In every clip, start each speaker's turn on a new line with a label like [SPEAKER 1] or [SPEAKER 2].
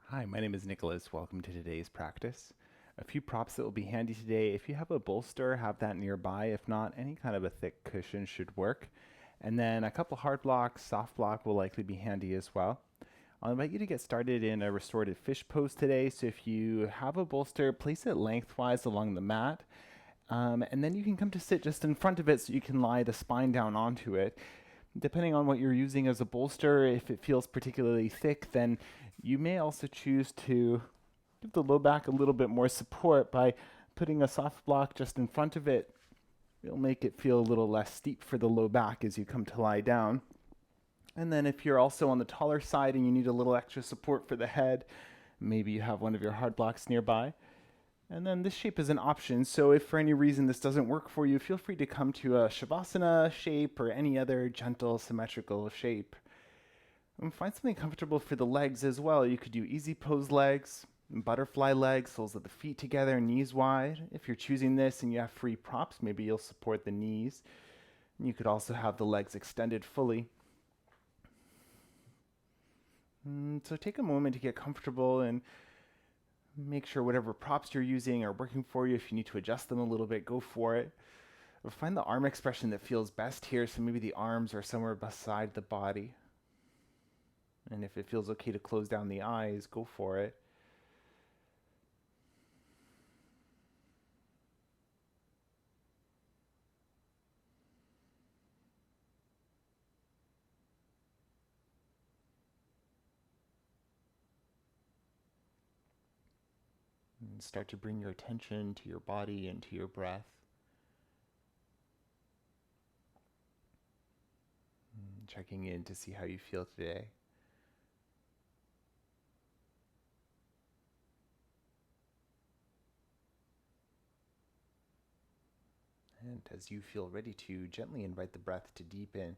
[SPEAKER 1] Hi, my name is Nicholas. Welcome to today's practice. A few props that will be handy today. If you have a bolster, have that nearby. If not, any kind of a thick cushion should work. And then a couple hard blocks, soft block will likely be handy as well. I'll invite you to get started in a restorative fish pose today. So if you have a bolster, place it lengthwise along the mat. And then you can come to sit just in front of it so you can lie the spine down onto it. Depending on what you're using as a bolster, if it feels particularly thick, then you may also choose to give the low back a little bit more support by putting a soft block just in front of it. It'll make it feel a little less steep for the low back as you come to lie down. And then if you're also on the taller side and you need a little extra support for the head, maybe you have one of your hard blocks nearby. And then this shape is an option, so if for any reason this doesn't work for you, feel free to come to a Shavasana shape or any other gentle, symmetrical shape. And find something comfortable for the legs as well. You could do easy pose legs, butterfly legs, soles of the feet together, knees wide. If you're choosing this and you have free props, maybe you'll support the knees. And you could also have the legs extended fully. So take a moment to get comfortable and make sure whatever props you're using are working for you. If you need to adjust them a little bit, go for it. Or find the arm expression that feels best here. So maybe the arms are somewhere beside the body. And if it feels okay to close down the eyes, go for it. And start to bring your attention to your body and to your breath. Checking in to see how you feel today. And as you feel ready to, gently invite the breath to deepen.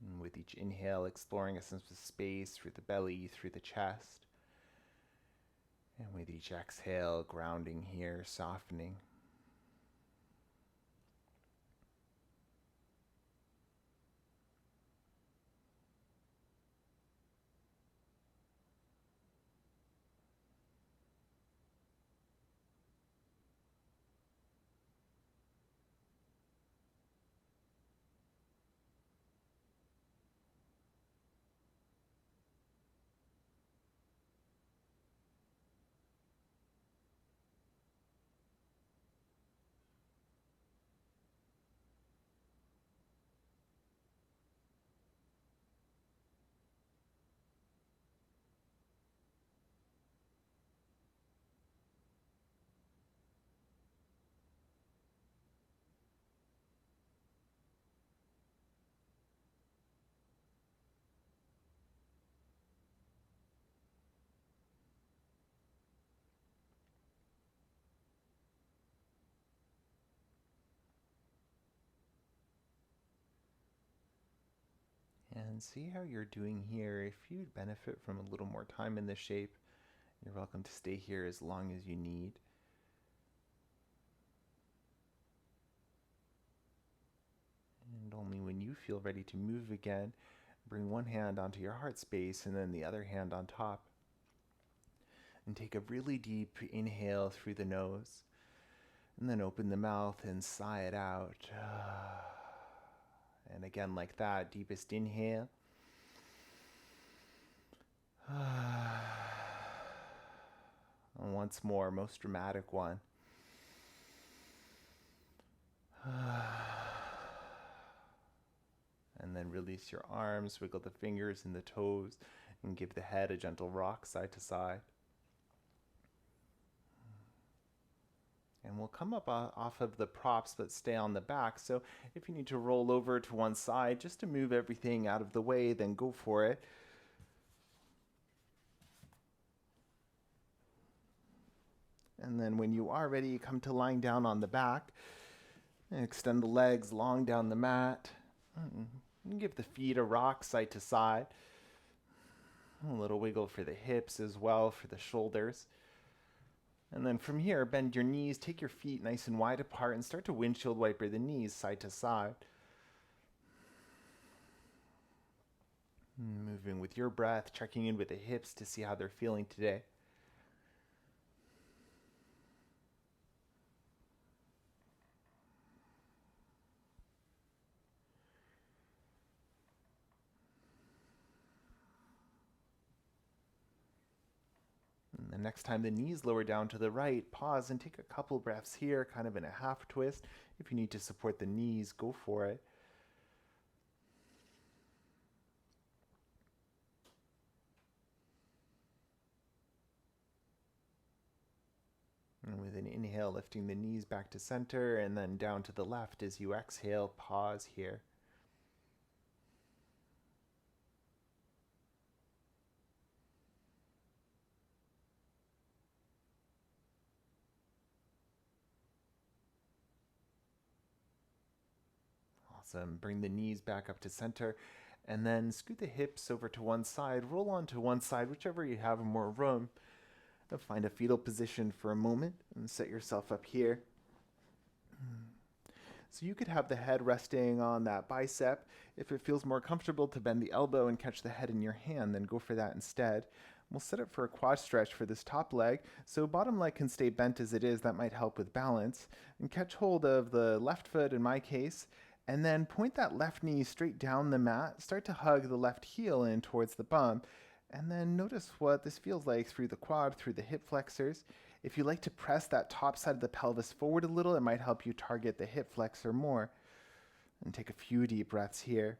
[SPEAKER 1] And with each inhale, exploring a sense of space through the belly, through the chest. And with each exhale, grounding here, softening. And see how you're doing here. If you'd benefit from a little more time in this shape, you're welcome to stay here as long as you need. And only when you feel ready to move again, bring one hand onto your heart space and then the other hand on top. And take a really deep inhale through the nose. And then open the mouth and sigh it out. And again, like that, deepest inhale. And once more, most dramatic one. And then release your arms, wiggle the fingers and the toes, and give the head a gentle rock side to side. And we'll come up off of the props, but stay on the back. So if you need to roll over to one side just to move everything out of the way, then go for it. And then when you are ready, you come to lying down on the back. And extend the legs long down the mat. And give the feet a rock side to side. A little wiggle for the hips as well, for the shoulders. And then from here, bend your knees, take your feet nice and wide apart, and start to windshield wiper the knees side to side. Moving with your breath, checking in with the hips to see how they're feeling today. And the next time the knees lower down to the right, pause and take a couple breaths here, kind of in a half twist. If you need to support the knees, go for it. And with an inhale, lifting the knees back to center and then down to the left as you exhale, pause here. Awesome. Bring the knees back up to center and then scoot the hips over to one side. Roll onto one side, whichever you have more room. Find a fetal position for a moment and set yourself up here. So you could have the head resting on that bicep. If it feels more comfortable to bend the elbow and catch the head in your hand, then go for that instead. We'll set up for a quad stretch for this top leg. So bottom leg can stay bent as it is. That might help with balance. And catch hold of the left foot in my case. And then point that left knee straight down the mat. Start to hug the left heel in towards the bum. And then notice what this feels like through the quad, through the hip flexors. If you like to press that top side of the pelvis forward a little, it might help you target the hip flexor more. And take a few deep breaths here.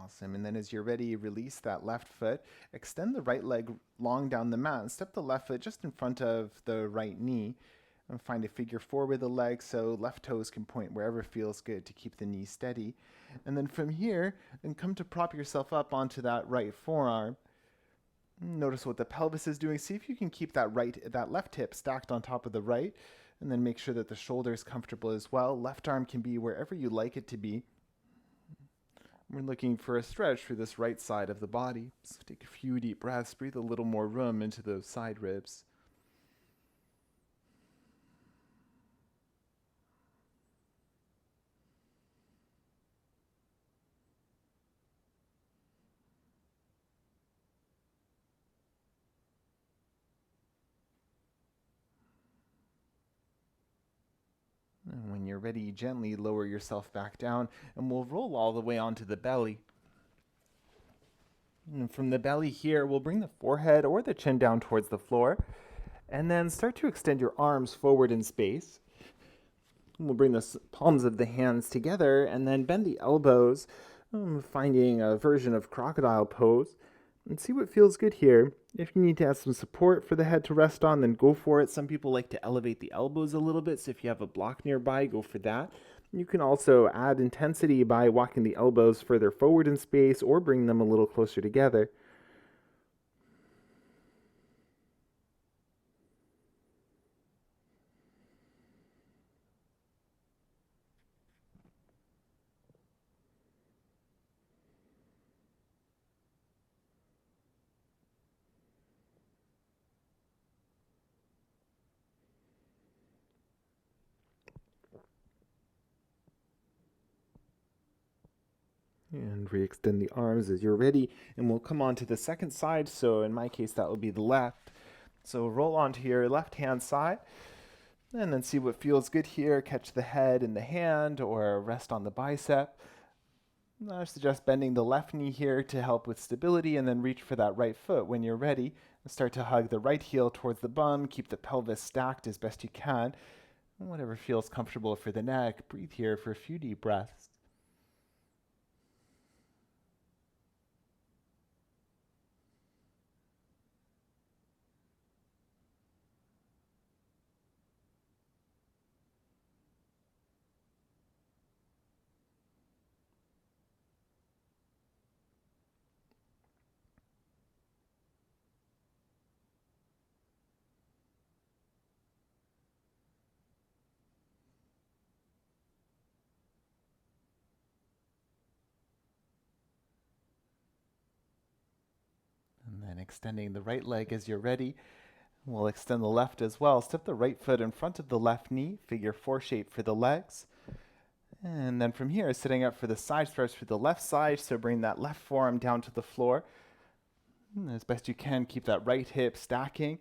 [SPEAKER 1] Awesome. And then as you're ready, release that left foot. Extend the right leg long down the mat and step the left foot just in front of the right knee. And find a figure four with the leg so left toes can point wherever feels good to keep the knee steady. And then from here, and come to prop yourself up onto that right forearm. Notice what the pelvis is doing. See if you can keep that left hip stacked on top of the right. And then make sure that the shoulder is comfortable as well. Left arm can be wherever you like it to be. We're looking for a stretch through this right side of the body. So take a few deep breaths, breathe a little more room into those side ribs. And when you're ready, gently lower yourself back down, and we'll roll all the way onto the belly. And from the belly here, we'll bring the forehead or the chin down towards the floor, and then start to extend your arms forward in space. We'll bring the palms of the hands together, and then bend the elbows, finding a version of crocodile pose. And see what feels good here. If you need to have some support for the head to rest on, then go for it. Some people like to elevate the elbows a little bit, so if you have a block nearby, go for that. You can also add intensity by walking the elbows further forward in space or bring them a little closer together. And re-extend the arms as you're ready. And we'll come on to the second side. So in my case, that will be the left. So roll onto your left-hand side. And then see what feels good here. Catch the head in the hand or rest on the bicep. I suggest bending the left knee here to help with stability, and then reach for that right foot when you're ready. Start to hug the right heel towards the bum. Keep the pelvis stacked as best you can. And whatever feels comfortable for the neck. Breathe here for a few deep breaths. extending the right leg as you're ready. We'll extend the left as well. Step the right foot in front of the left knee, figure 4 shape for the legs. And then from here, sitting up for the side stretch for the left side, so bring that left forearm down to the floor. And as best you can, keep that right hip stacking.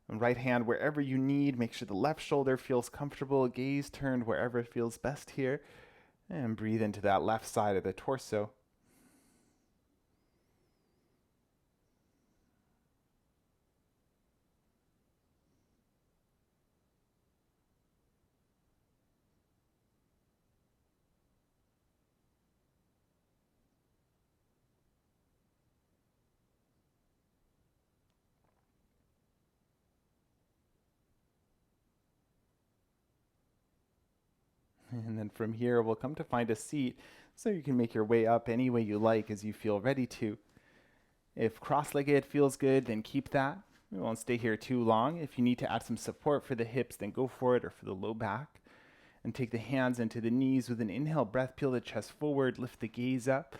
[SPEAKER 1] And right hand wherever you need. Make sure the left shoulder feels comfortable. Gaze turned wherever it feels best here. And breathe into that left side of the torso. And then from here, we'll come to find a seat so you can make your way up any way you like as you feel ready to. If cross-legged feels good, then keep that. We won't stay here too long. If you need to add some support for the hips, then go for it, or for the low back. And take the hands into the knees with an inhale breath, peel the chest forward, lift the gaze up.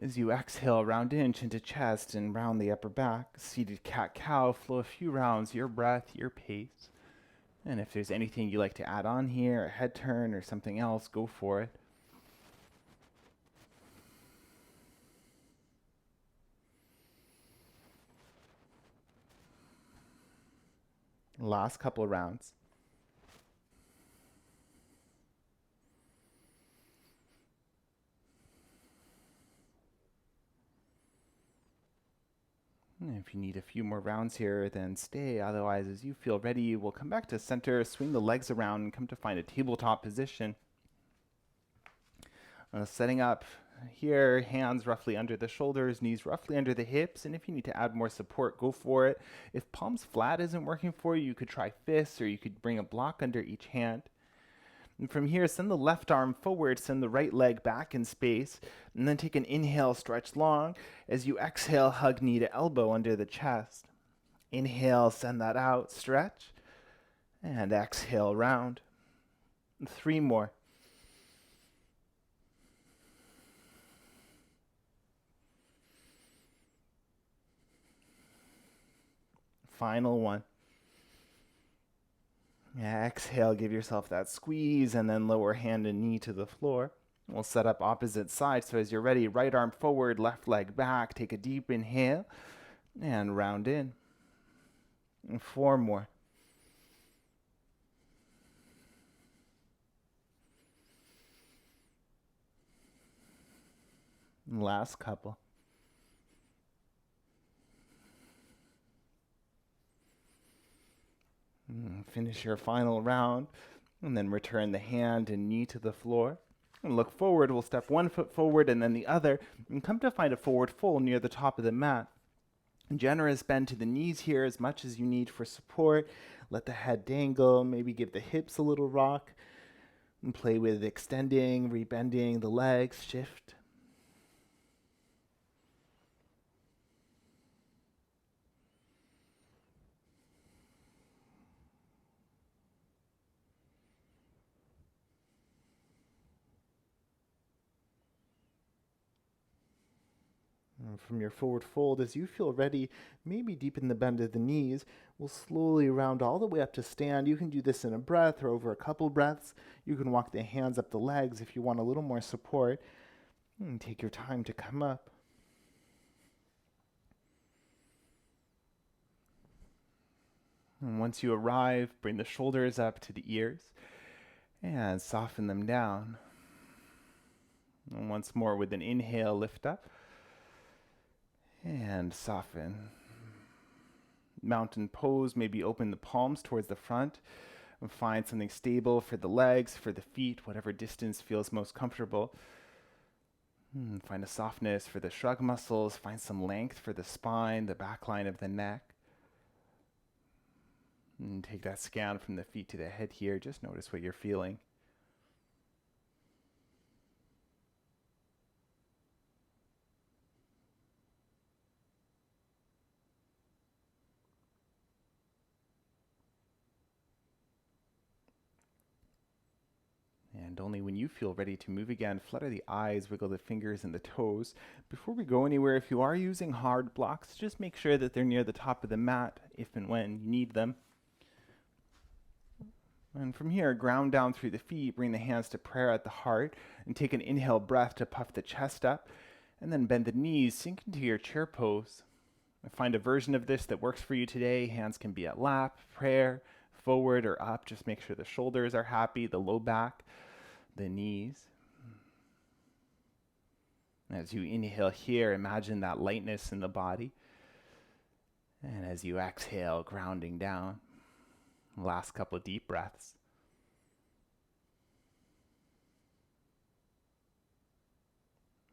[SPEAKER 1] As you exhale, round inch into chest and round the upper back. Seated cat-cow, flow a few rounds, your breath, your pace. And if there's anything you like to add on here, a head turn or something else, go for it. Last couple of rounds. And if you need a few more rounds here, then stay. Otherwise, as you feel ready, we'll come back to center, swing the legs around, and come to find a tabletop position. Setting up here, hands roughly under the shoulders, knees roughly under the hips, and if you need to add more support, go for it. If palms flat isn't working for you, you could try fists, or you could bring a block under each hand. And from here, send the left arm forward, send the right leg back in space, and then take an inhale, stretch long. As you exhale, hug knee to elbow under the chest. Inhale, send that out, stretch, and exhale, round. 3 more. Final one. Exhale, give yourself that squeeze, and then lower hand and knee to the floor. We'll set up opposite side, so as you're ready, right arm forward, left leg back. Take a deep inhale, and round in. And 4 more. And last couple. Finish your final round, and then return the hand and knee to the floor. And look forward. We'll step 1 foot forward and then the other, and come to find a forward fold near the top of the mat. Generous bend to the knees here as much as you need for support. Let the head dangle, maybe give the hips a little rock, and play with extending, rebending the legs, shift. From your forward fold, as you feel ready, maybe deepen the bend of the knees. We'll slowly round all the way up to stand. You can do this in a breath or over a couple breaths. You can walk the hands up the legs if you want a little more support. And take your time to come up. And once you arrive, bring the shoulders up to the ears and soften them down. And once more with an inhale, lift up. And soften. Mountain pose, maybe open the palms towards the front and find something stable for the legs, for the feet, whatever distance feels most comfortable. Find a softness for the shrug muscles, find some length for the spine, the back line of the neck. And take that scan from the feet to the head here. Just notice what you're feeling. And only when you feel ready to move again, flutter the eyes, wiggle the fingers and the toes. Before we go anywhere, if you are using hard blocks, just make sure that they're near the top of the mat if and when you need them. And from here, ground down through the feet, bring the hands to prayer at the heart, and take an inhale breath to puff the chest up, and then bend the knees, sink into your chair pose. Find a version of this that works for you today. Hands can be at lap, prayer, forward or up. Just make sure the shoulders are happy, the low back, the knees. As you inhale here, imagine that lightness in the body. And as you exhale, grounding down. Last couple of deep breaths.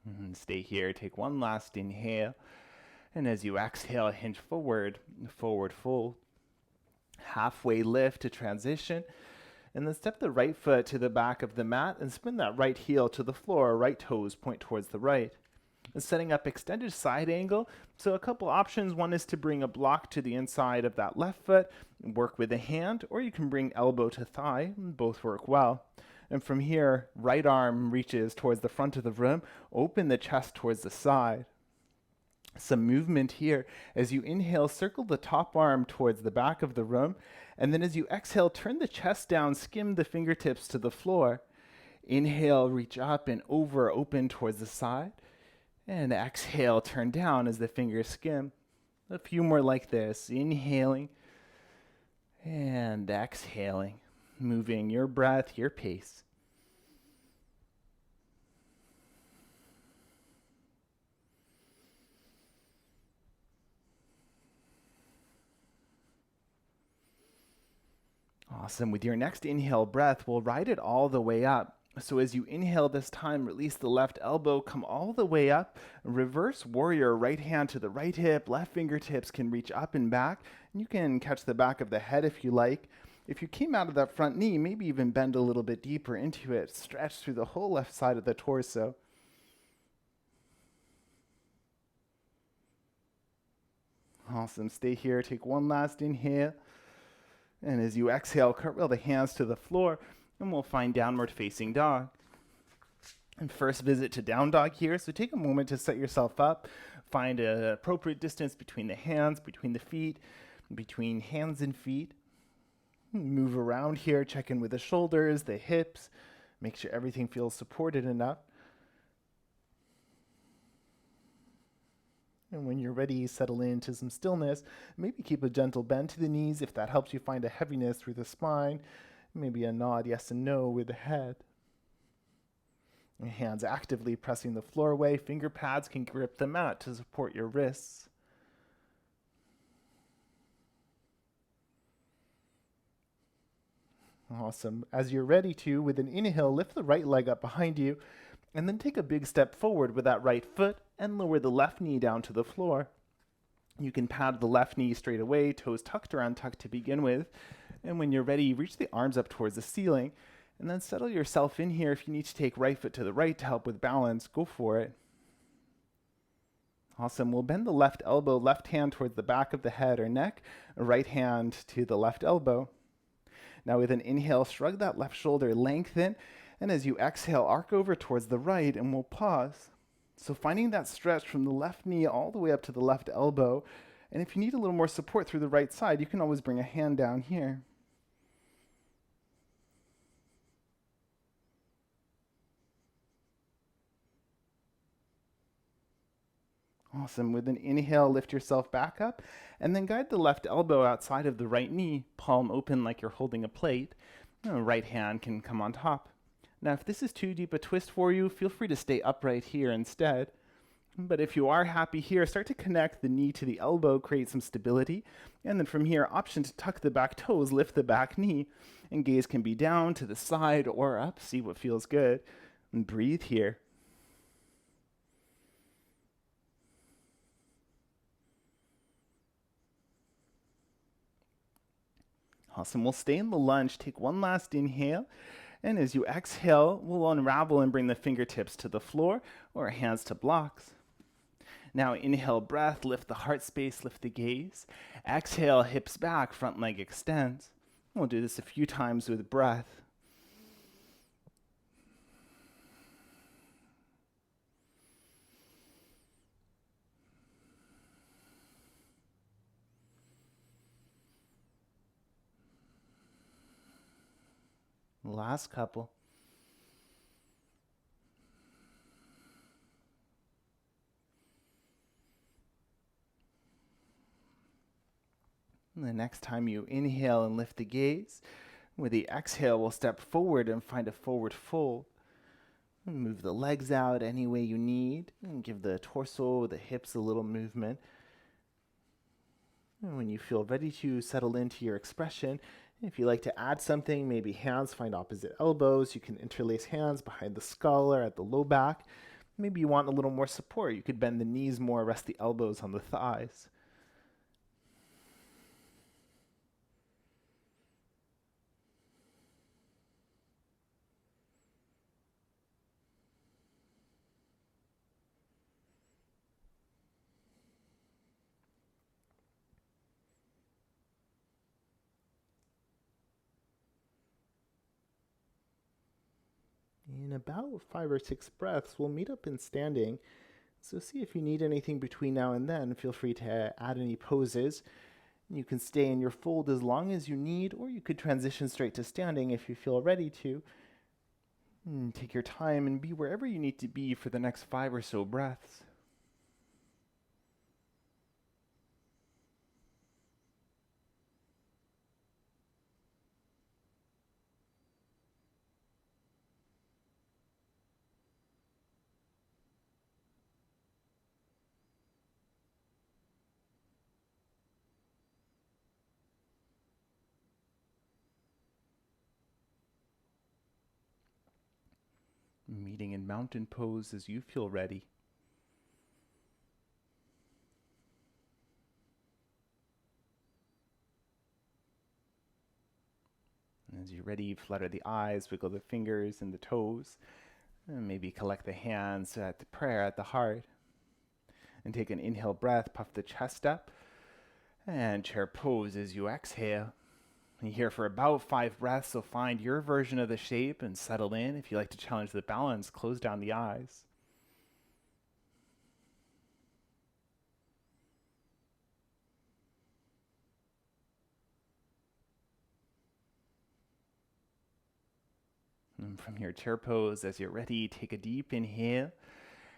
[SPEAKER 1] And stay here. Take one last inhale. And as you exhale, hinge forward, forward fold. Halfway lift to transition. And then step the right foot to the back of the mat and spin that right heel to the floor. Right toes point towards the right. And setting up extended side angle. So a couple options. One is to bring a block to the inside of that left foot and work with a hand, or you can bring elbow to thigh. Both work well. And from here, right arm reaches towards the front of the room. Open the chest towards the side. Some movement here. As you inhale, circle the top arm towards the back of the room. And then as you exhale, turn the chest down, skim the fingertips to the floor. Inhale, reach up and over, open towards the side. And exhale, turn down as the fingers skim. A few more like this. Inhaling and exhaling. Moving your breath, your pace. Awesome. With your next inhale breath, we'll ride it all the way up. So as you inhale this time, release the left elbow, come all the way up. Reverse warrior, right hand to the right hip, left fingertips can reach up and back. You can catch the back of the head if you like. If you came out of that front knee, maybe even bend a little bit deeper into it. Stretch through the whole left side of the torso. Awesome. Stay here. Take one last inhale. And as you exhale, cartwheel the hands to the floor, and we'll find downward facing dog. And first visit to down dog here, so take a moment to set yourself up. Find an appropriate distance between the hands, between the feet, between hands and feet. Move around here, check in with the shoulders, the hips. Make sure everything feels supported enough. And when you're ready, settle into some stillness. Maybe keep a gentle bend to the knees if that helps you find a heaviness through the spine. Maybe a nod yes and no with the head. And hands actively pressing the floor away. Finger pads can grip the mat to support your wrists. Awesome. As you're ready to, with an inhale, lift the right leg up behind you. And then take a big step forward with that right foot and lower the left knee down to the floor. You can pad the left knee straight away, toes tucked or untucked to begin with. And when you're ready, reach the arms up towards the ceiling and then settle yourself in here. If you need to take right foot to the right to help with balance, go for it. Awesome. We'll bend the left elbow, left hand towards the back of the head or neck, right hand to the left elbow. Now with an inhale, shrug that left shoulder, lengthen. And as you exhale, arc over towards the right, and we'll pause. So finding that stretch from the left knee all the way up to the left elbow. And if you need a little more support through the right side, you can always bring a hand down here. Awesome. With an inhale, lift yourself back up, and then guide the left elbow outside of the right knee, palm open like you're holding a plate. Right hand can come on top. Now, if this is too deep a twist for you, feel free to stay upright here instead. But if you are happy here, start to connect the knee to the elbow, create some stability. And then from here, option to tuck the back toes, lift the back knee. And gaze can be down, to the side, or up. See what feels good. And breathe here. Awesome. We'll stay in the lunge. Take one last inhale. And as you exhale, we'll unravel and bring the fingertips to the floor or hands to blocks. Now inhale, breath, lift the heart space, lift the gaze. Exhale, hips back, front leg extends. We'll do this a few times with breath. Last couple. And the next time you inhale and lift the gaze, with the exhale, we'll step forward and find a forward fold. Move the legs out any way you need, and give the torso, the hips a little movement. And when you feel ready to settle into your expression, if you like to add something, maybe hands find opposite elbows, you can interlace hands behind the skull or at the low back. Maybe you want a little more support. You could bend the knees more, rest the elbows on the thighs. In about 5 or 6 breaths, we'll meet up in standing. So see if you need anything between now and then. Feel free to add any poses. You can stay in your fold as long as you need, or you could transition straight to standing if you feel ready to. Take your time and be wherever you need to be for the next 5 or so breaths. Meeting in mountain pose as you feel ready. As you're ready, flutter the eyes, wiggle the fingers and the toes, and maybe collect the hands at the prayer at the heart. And take an inhale breath, puff the chest up, and chair pose as you exhale. You're here for about 5 breaths, so find your version of the shape and settle in. If you like to challenge the balance, close down the eyes. And from your chair pose, as you're ready, take a deep inhale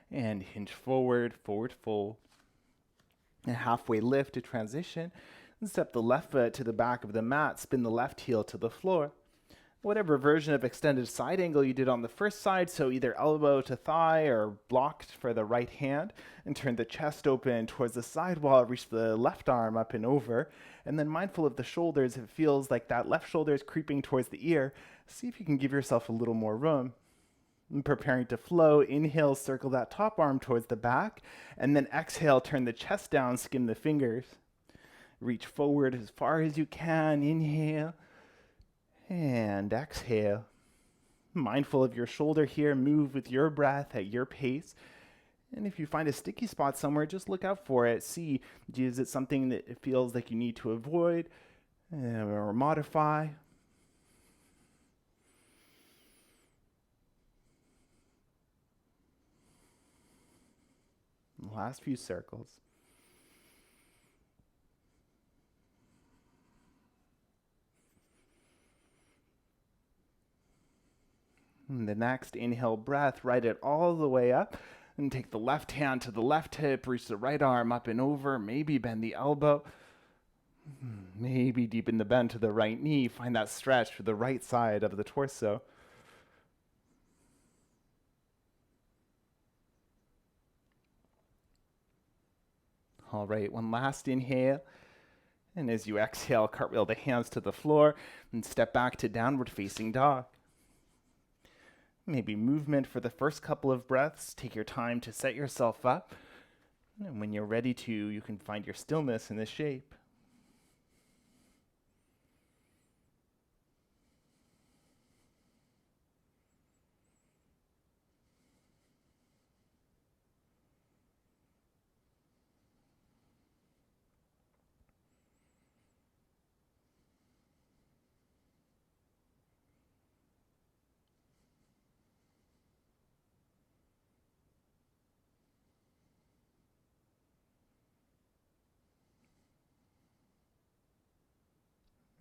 [SPEAKER 1] and hinge forward, forward fold. A halfway lift to transition, and step the left foot to the back of the mat, spin the left heel to the floor. Whatever version of extended side angle you did on the first side, so either elbow to thigh or blocked for the right hand, and turn the chest open towards the side wall, reach the left arm up and over, and then mindful of the shoulders, if it feels like that left shoulder is creeping towards the ear, see if you can give yourself a little more room. And preparing to flow, inhale, circle that top arm towards the back, and then exhale, turn the chest down, skim the fingers. Reach forward as far as you can, inhale, and exhale. Mindful of your shoulder here, move with your breath at your pace. And if you find a sticky spot somewhere, just look out for it. See, is it something that it feels like you need to avoid or modify? Last few circles. And the next inhale breath, write it all the way up. And take the left hand to the left hip, reach the right arm up and over, maybe bend the elbow. Maybe deepen the bend to the right knee. Find that stretch for the right side of the torso. All right, one last inhale. And as you exhale, cartwheel the hands to the floor and step back to downward facing dog. Maybe movement for the first couple of breaths. Take your time to set yourself up. And when you're ready to, you can find your stillness in this shape.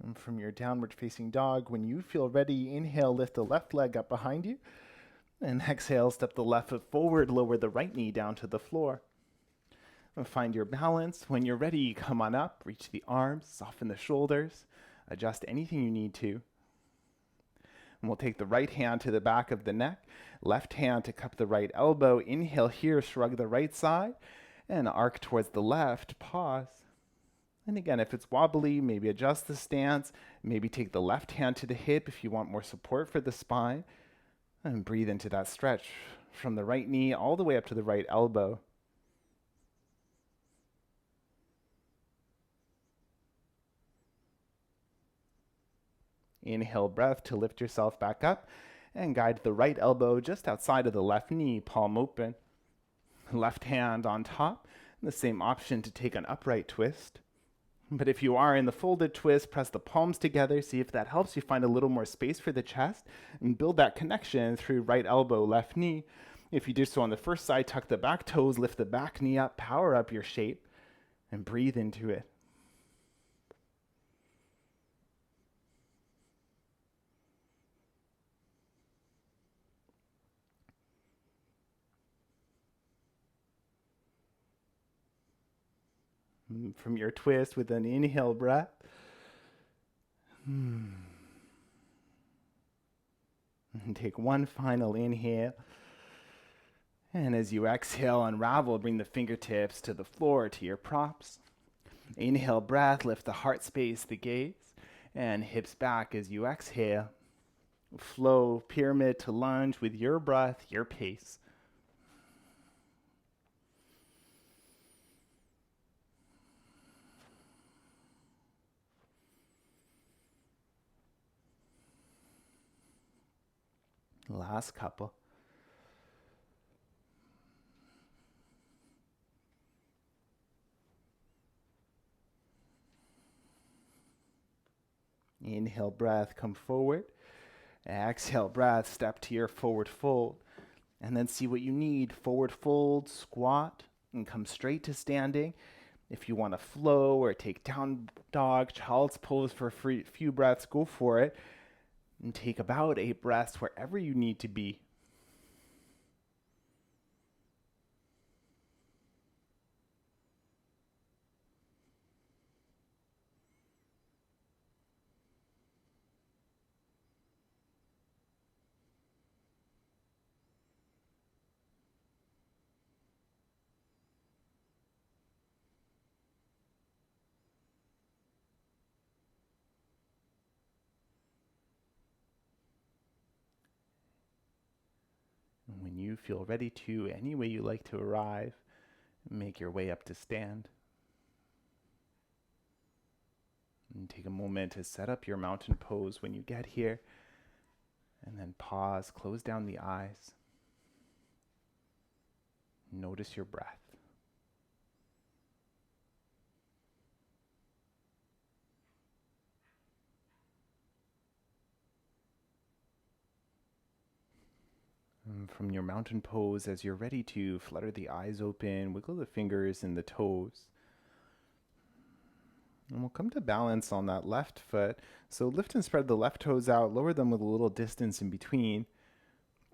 [SPEAKER 2] And from your downward facing dog, when you feel ready, inhale, lift the left leg up behind you. And exhale, step the left foot forward, lower the right knee down to the floor. And find your balance. When you're ready, come on up, reach the arms, soften the shoulders, adjust anything you need to. And we'll take the right hand to the back of the neck, left hand to cup the right elbow. Inhale here, shrug the right side, and arc towards the left, pause. And again, if it's wobbly, maybe adjust the stance, maybe take the left hand to the hip if you want more support for the spine, and breathe into that stretch from the right knee all the way up to the right elbow. Inhale breath to lift yourself back up and guide the right elbow just outside of the left knee, palm open. Left hand on top, the same option to take an upright twist. But if you are in the folded twist, press the palms together, see if that helps you find a little more space for the chest and build that connection through right elbow, left knee. If you do so on the first side, tuck the back toes, lift the back knee up, power up your shape, and breathe into it. From your twist with an inhale breath. And take one final inhale. And as you exhale, unravel, bring the fingertips to the floor, to your props. Inhale breath, lift the heart space, the gaze, and hips back as you exhale. Flow pyramid to lunge with your breath, your pace. Last couple. Inhale breath, come forward. Exhale breath, step to your forward fold. And then see what you need. Forward fold, squat, and come straight to standing. If you want to flow or take down dog, child's pose for a few breaths, go for it. And take about 8 breaths wherever you need to be. When you feel ready to, any way you like to arrive, make your way up to stand. And take a moment to set up your mountain pose when you get here. And then pause, close down the eyes. Notice your breath. From your mountain pose, as you're ready to, flutter the eyes open, wiggle the fingers and the toes. And we'll come to balance on that left foot. So lift and spread the left toes out, lower them with a little distance in between.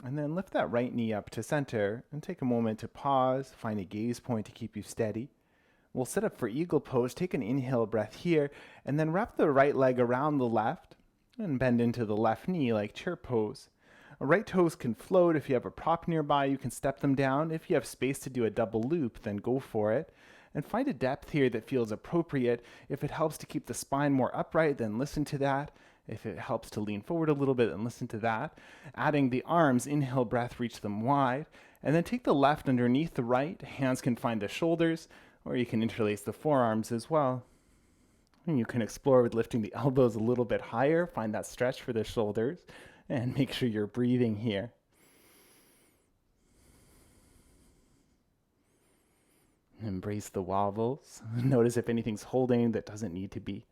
[SPEAKER 2] And then lift that right knee up to center and take a moment to pause, find a gaze point to keep you steady. We'll set up for eagle pose, take an inhale breath here, and then wrap the right leg around the left and bend into the left knee like chair pose. Right toes can float. If you have a prop nearby, you can step them down. If you have space to do a double loop, then go for it. And find a depth here that feels appropriate. If it helps to keep the spine more upright, then listen to that. If it helps to lean forward a little bit, then listen to that. Adding the arms, inhale breath, reach them wide. And then take the left underneath the right. Hands can find the shoulders, or you can interlace the forearms as well. And you can explore with lifting the elbows a little bit higher. Find that stretch for the shoulders. And make sure you're breathing here. Embrace the wobbles. Notice if anything's holding that doesn't need to be.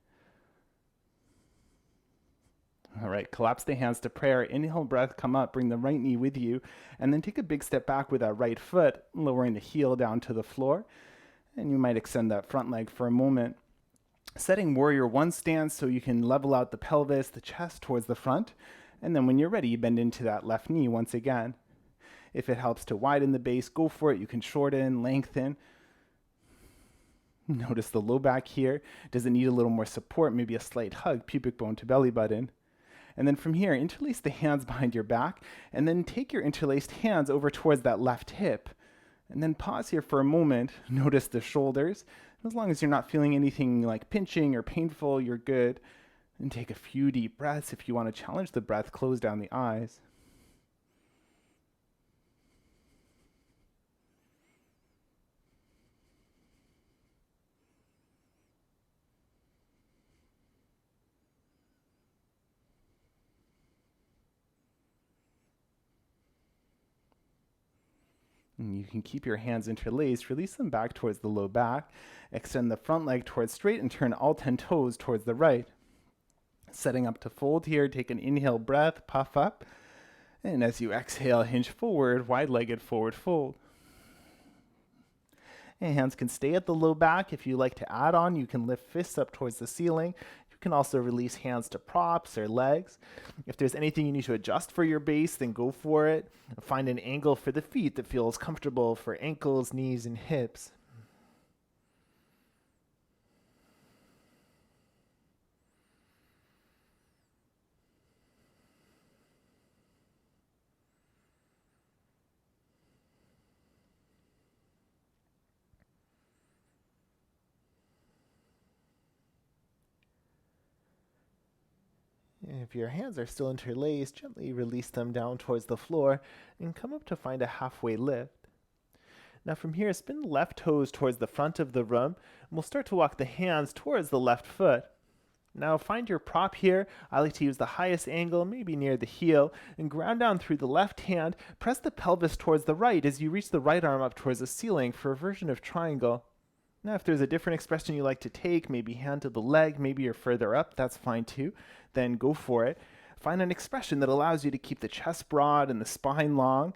[SPEAKER 2] All right, collapse the hands to prayer. Inhale breath, come up, bring the right knee with you, and then take a big step back with that right foot, lowering the heel down to the floor. And you might extend that front leg for a moment. Setting warrior one stance so you can level out the pelvis, the chest towards the front. And then when you're ready, you bend into that left knee once again. If it helps to widen the base, go for it. You can shorten, lengthen. Notice the low back here. Does it need a little more support? Maybe a slight hug, pubic bone to belly button. And then from here, interlace the hands behind your back, and then take your interlaced hands over towards that left hip. And then pause here for a moment. Notice the shoulders. As long as you're not feeling anything like pinching or painful, you're good. And take a few deep breaths. If you want to challenge the breath, close down the eyes. And you can keep your hands interlaced, release them back towards the low back, extend the front leg towards straight, and turn all 10 toes towards the right. Setting up to fold here, take an inhale breath, puff up, and as you exhale, hinge forward, wide-legged forward fold. And hands can stay at the low back. If you like to add on, you can lift fists up towards the ceiling. You can also release hands to props or legs. If there's anything you need to adjust for your base, then go for it. Find an angle for the feet that feels comfortable for ankles, knees, and hips. If your hands are still interlaced, gently release them down towards the floor and come up to find a halfway lift. Now from here, spin the left toes towards the front of the room, and we'll start to walk the hands towards the left foot. Now find your prop here. I like to use the highest angle, maybe near the heel, and ground down through the left hand. Press the pelvis towards the right as you reach the right arm up towards the ceiling for a version of triangle. Now, if there's a different expression you like to take, maybe hand to the leg, maybe you're further up, that's fine too, then go for it. Find an expression that allows you to keep the chest broad and the spine long.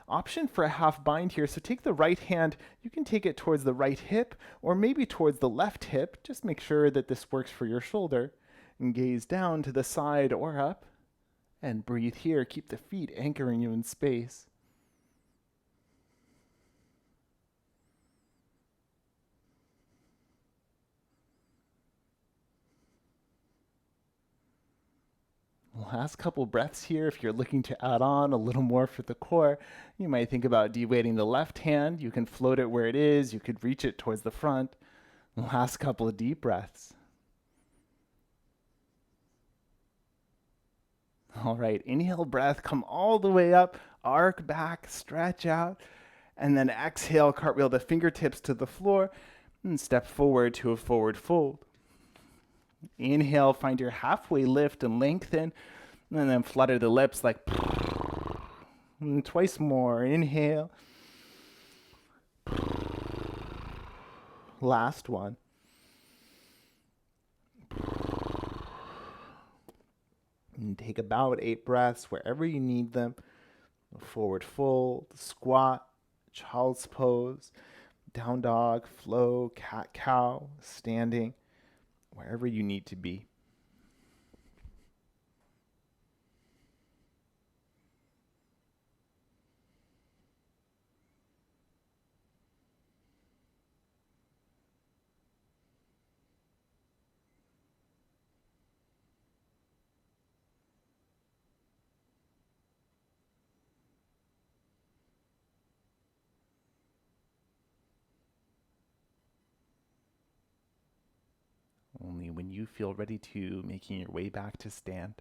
[SPEAKER 2] Option for a half bind here, so take the right hand, you can take it towards the right hip, or maybe towards the left hip, just make sure that this works for your shoulder. And gaze down to the side or up, and breathe here, keep the feet anchoring you in space. Last couple breaths here. If you're looking to add on a little more for the core, you might think about de-weighting the left hand. You can float it where it is. You could reach it towards the front. Last couple of deep breaths. All right, inhale breath, come all the way up, arc back, stretch out, and then exhale, cartwheel the fingertips to the floor, and step forward to a forward fold. Inhale, find your halfway lift and lengthen, and then flutter the lips like and twice more. Inhale. Last one. And take about 8 breaths wherever you need them. Forward fold, squat, child's pose, down dog, flow, cat cow, standing, wherever you need to be. Only when you feel ready to, making your way back to stand.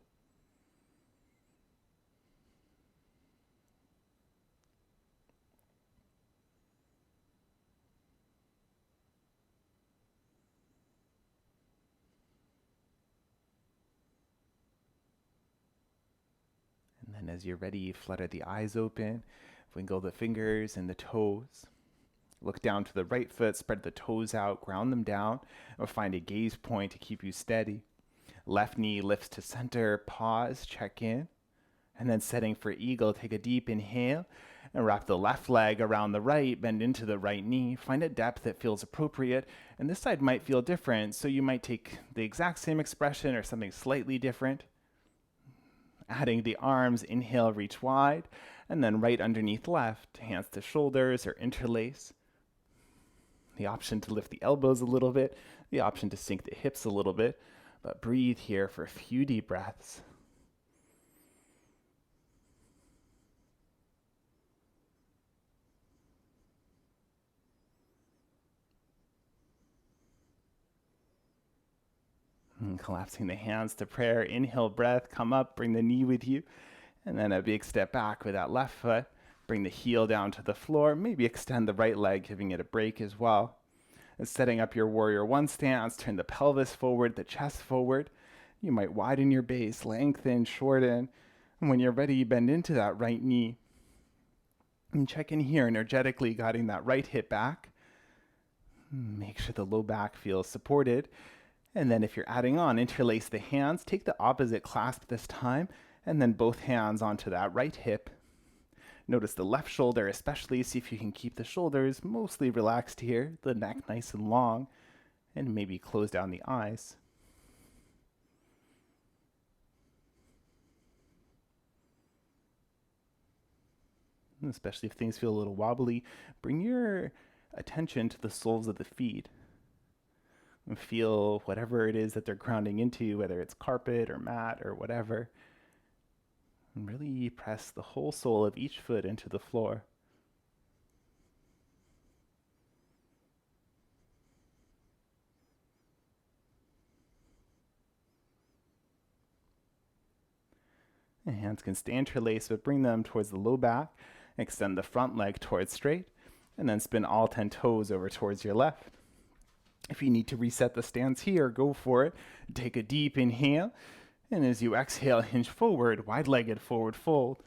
[SPEAKER 2] And then as you're ready, flutter the eyes open, wiggle the fingers and the toes. Look down to the right foot, spread the toes out, ground them down, or find a gaze point to keep you steady. Left knee lifts to center, pause, check in. And then setting for eagle, take a deep inhale,
[SPEAKER 1] And wrap the left leg around the right, bend into the right knee, find a depth that feels appropriate. And this side might feel different, so you might take the exact same expression or something slightly different. Adding the arms, inhale, reach wide, and then right underneath left, hands to shoulders or interlace. The option to lift the elbows a little bit, the option to sink the hips a little bit, but breathe here for a few deep breaths. And collapsing the hands to prayer. Inhale, breath, come up, bring the knee with you. And then a big step back with that left foot. Bring the heel down to the floor. Maybe extend the right leg, giving it a break as well. And setting up your warrior one stance, turn the pelvis forward, the chest forward. You might widen your base, lengthen, shorten. And when you're ready, bend into that right knee. And check in here, energetically guiding that right hip back. Make sure the low back feels supported. And then if you're adding on, interlace the hands, take the opposite clasp this time, and then both hands onto that right hip. Notice the left shoulder especially, see if you can keep the shoulders mostly relaxed here, the neck nice and long, and maybe close down the eyes. And especially if things feel a little wobbly, bring your attention to the soles of the feet. And feel whatever it is that they're grounding into, whether it's carpet or mat or whatever. And really press the whole sole of each foot into the floor. And hands can stay interlaced, but bring them towards the low back. Extend the front leg towards straight, and then spin all 10 toes over towards your left. If you need to reset the stance here, go for it. Take a deep inhale, and as you exhale, hinge forward, wide-legged forward fold.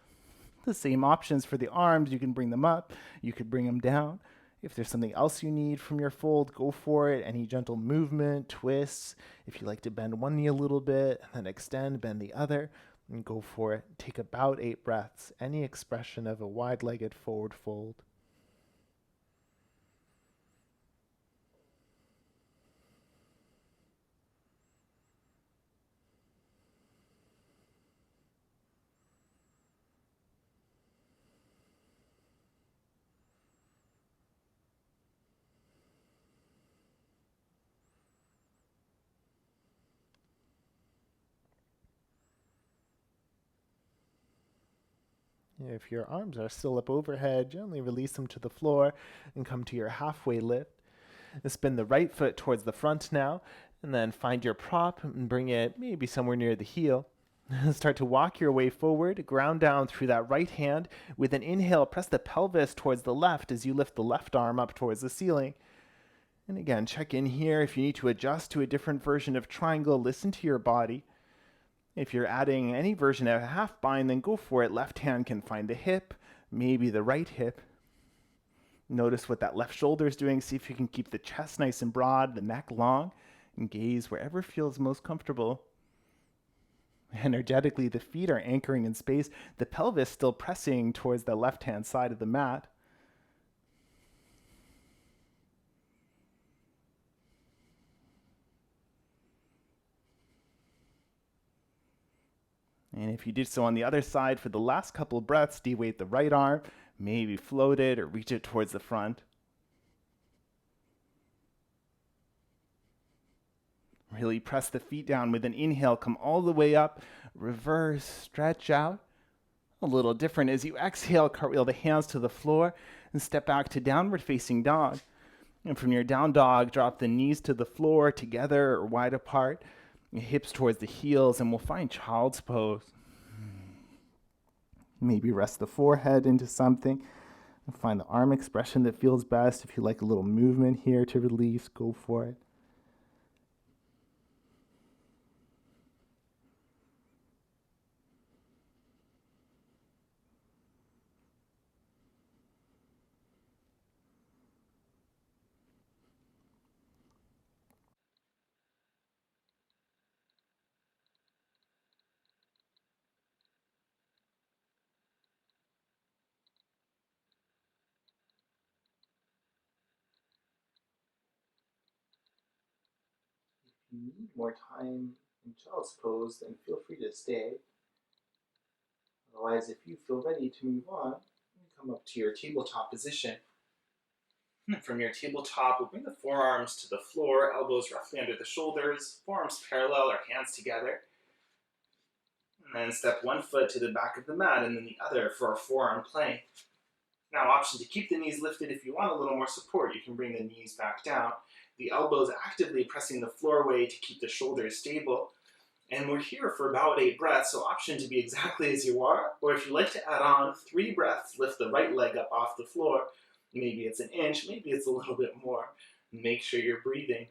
[SPEAKER 1] The same options for the arms. You can bring them up, you could bring them down. If there's something else you need from your fold, go for it. Any gentle movement, twists. If you like to bend one knee a little bit, and then extend, bend the other, and go for it. Take about 8 breaths. Any expression of a wide-legged forward fold. If your arms are still up overhead, gently release them to the floor and come to your halfway lift. And spin the right foot towards the front now, and then find your prop and bring it maybe somewhere near the heel. Start to walk your way forward, ground down through that right hand. With an inhale, press the pelvis towards the left as you lift the left arm up towards the ceiling. And again, check in here. If you need to adjust to a different version of triangle, listen to your body. If you're adding any version of a half bind, then go for it. Left hand can find the hip, maybe the right hip. Notice what that left shoulder is doing. See if you can keep the chest nice and broad, the neck long, and gaze wherever feels most comfortable. Energetically, the feet are anchoring in space, the pelvis still pressing towards the left-hand side of the mat. And if you did so on the other side for the last couple of breaths, de-weight the right arm, maybe float it or reach it towards the front. Really press the feet down with an inhale, come all the way up, reverse, stretch out. A little different as you exhale, cartwheel the hands to the floor and step back to downward facing dog. And from your down dog, drop the knees to the floor together or wide apart, hips towards the heels, and we'll find child's pose. Maybe rest the forehead into something. And find the arm expression that feels best. If you like a little movement here to release, go for it.
[SPEAKER 2] you need more time in child's pose, then feel free to stay. Otherwise, if you feel ready to move on, you come up to your tabletop position. From your tabletop, we'll bring the forearms to the floor, elbows roughly under the shoulders, forearms parallel or hands together. And then step one foot to the back of the mat and then the other for our forearm plank. Now, option to keep the knees lifted. If you want a little more support, you can bring the knees back down. The elbows actively pressing the floor away to keep the shoulders stable. And we're here for about 8 breaths, so option to be exactly as you are, or if you'd like to add on 3 breaths, lift the right leg up off the floor. Maybe it's an inch, maybe it's a little bit more. Make sure you're breathing.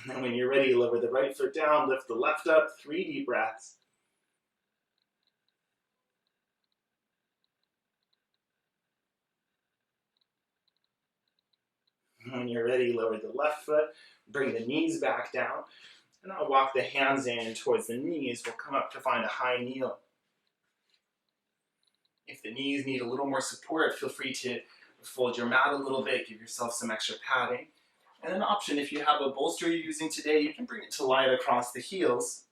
[SPEAKER 2] And then when you're ready, lower the right foot down, lift the left up, 3 deep breaths. When you're ready, lower the left foot, bring the knees back down, and I'll walk the hands in towards the knees. We'll come up to find a high kneel. If the knees need a little more support, feel free to fold your mat a little bit, give yourself some extra padding. And an option, if you have a bolster you're using today, you can bring it to lie across the heels.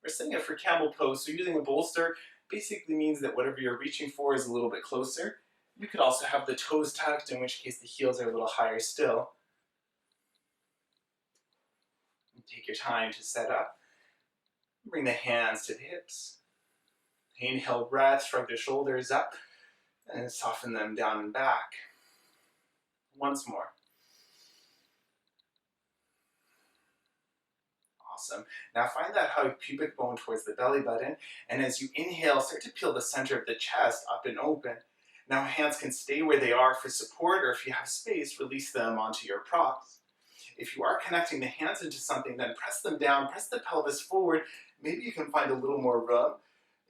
[SPEAKER 2] We're setting it for camel pose, so using a bolster basically means that whatever you're reaching for is a little bit closer. You could also have the toes tucked, in which case the heels are a little higher still. Take your time to set up. Bring the hands to the hips. Inhale, breath, shrug the shoulders up, and soften them down and back. Once more. Awesome. Now find that hug pubic bone towards the belly button, and as you inhale, start to peel the center of the chest up and open. Now hands can stay where they are for support, or if you have space, release them onto your props. If you are connecting the hands into something, then press them down, press the pelvis forward. Maybe you can find a little more room,